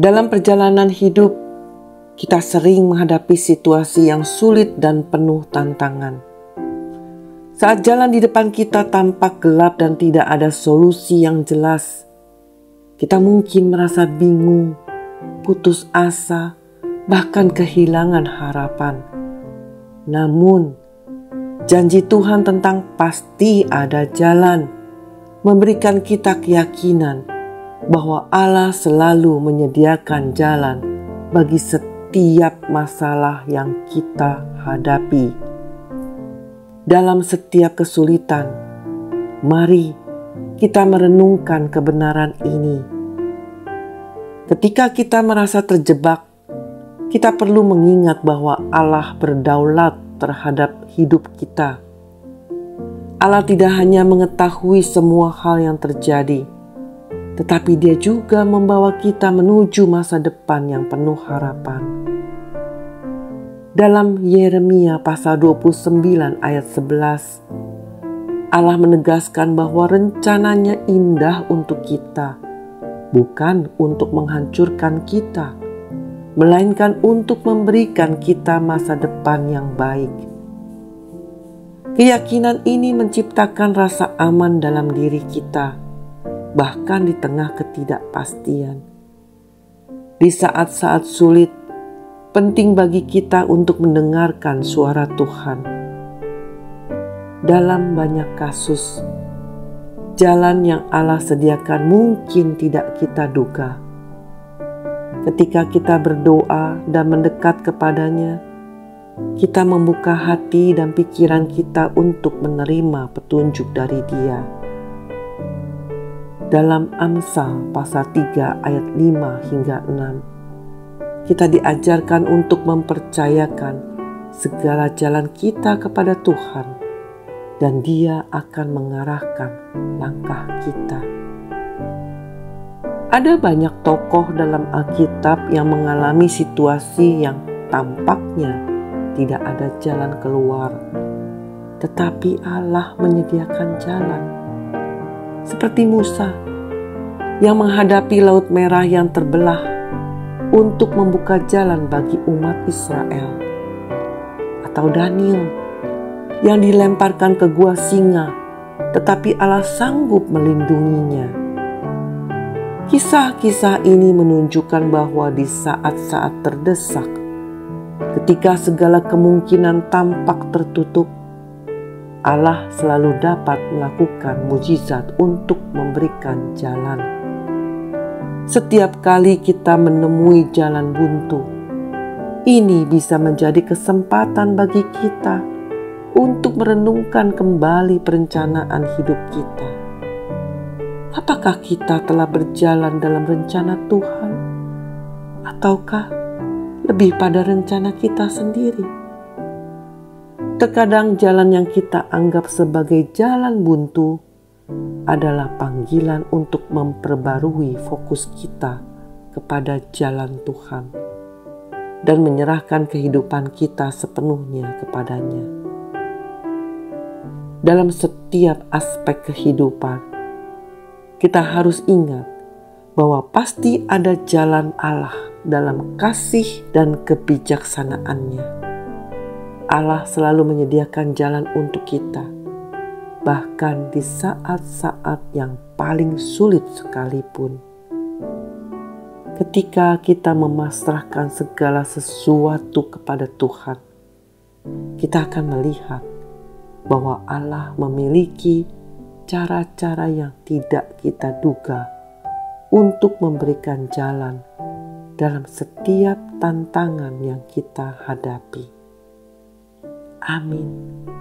Dalam perjalanan hidup, kita sering menghadapi situasi yang sulit dan penuh tantangan. Saat jalan di depan kita tampak gelap dan tidak ada solusi yang jelas, kita mungkin merasa bingung, putus asa, bahkan kehilangan harapan. Namun, janji Tuhan tentang pasti ada jalan memberikan kita keyakinan bahwa Allah selalu menyediakan jalan bagi setiap masalah yang kita hadapi. Dalam setiap kesulitan, mari kita merenungkan kebenaran ini. Ketika kita merasa terjebak, kita perlu mengingat bahwa Allah berdaulat terhadap hidup kita. Allah tidak hanya mengetahui semua hal yang terjadi, tetapi Dia juga membawa kita menuju masa depan yang penuh harapan. Dalam Yeremia pasal 29 ayat 11, Allah menegaskan bahwa rencananya indah untuk kita, bukan untuk menghancurkan kita, melainkan untuk memberikan kita masa depan yang baik. Keyakinan ini menciptakan rasa aman dalam diri kita, bahkan di tengah ketidakpastian. Di saat-saat sulit, penting bagi kita untuk mendengarkan suara Tuhan. Dalam banyak kasus, jalan yang Allah sediakan mungkin tidak kita duga. Ketika kita berdoa dan mendekat kepadanya, kita membuka hati dan pikiran kita untuk menerima petunjuk dari Dia. Dalam Amsal pasal 3 ayat 5 hingga 6, kita diajarkan untuk mempercayakan segala jalan kita kepada Tuhan, dan Dia akan mengarahkan langkah kita. Ada banyak tokoh dalam Alkitab yang mengalami situasi yang tampaknya tidak ada jalan keluar, tetapi Allah menyediakan jalan. Seperti Musa yang menghadapi Laut Merah yang terbelah untuk membuka jalan bagi umat Israel, atau Daniel yang dilemparkan ke gua singa, tetapi Allah sanggup melindunginya. Kisah-kisah ini menunjukkan bahwa di saat-saat terdesak, ketika segala kemungkinan tampak tertutup, Allah selalu dapat melakukan mujizat untuk memberikan jalan. Setiap kali kita menemui jalan buntu, ini bisa menjadi kesempatan bagi kita untuk merenungkan kembali perencanaan hidup kita. Apakah kita telah berjalan dalam rencana Tuhan? Ataukah lebih pada rencana kita sendiri? Terkadang jalan yang kita anggap sebagai jalan buntu adalah panggilan untuk memperbarui fokus kita kepada jalan Tuhan dan menyerahkan kehidupan kita sepenuhnya kepadanya. Dalam setiap aspek kehidupan, kita harus ingat bahwa pasti ada jalan Allah dalam kasih dan kebijaksanaannya. Allah selalu menyediakan jalan untuk kita, bahkan di saat-saat yang paling sulit sekalipun. Ketika kita memasrahkan segala sesuatu kepada Tuhan, kita akan melihat bahwa Allah memiliki cara-cara yang tidak kita duga untuk memberikan jalan dalam setiap tantangan yang kita hadapi. Amin.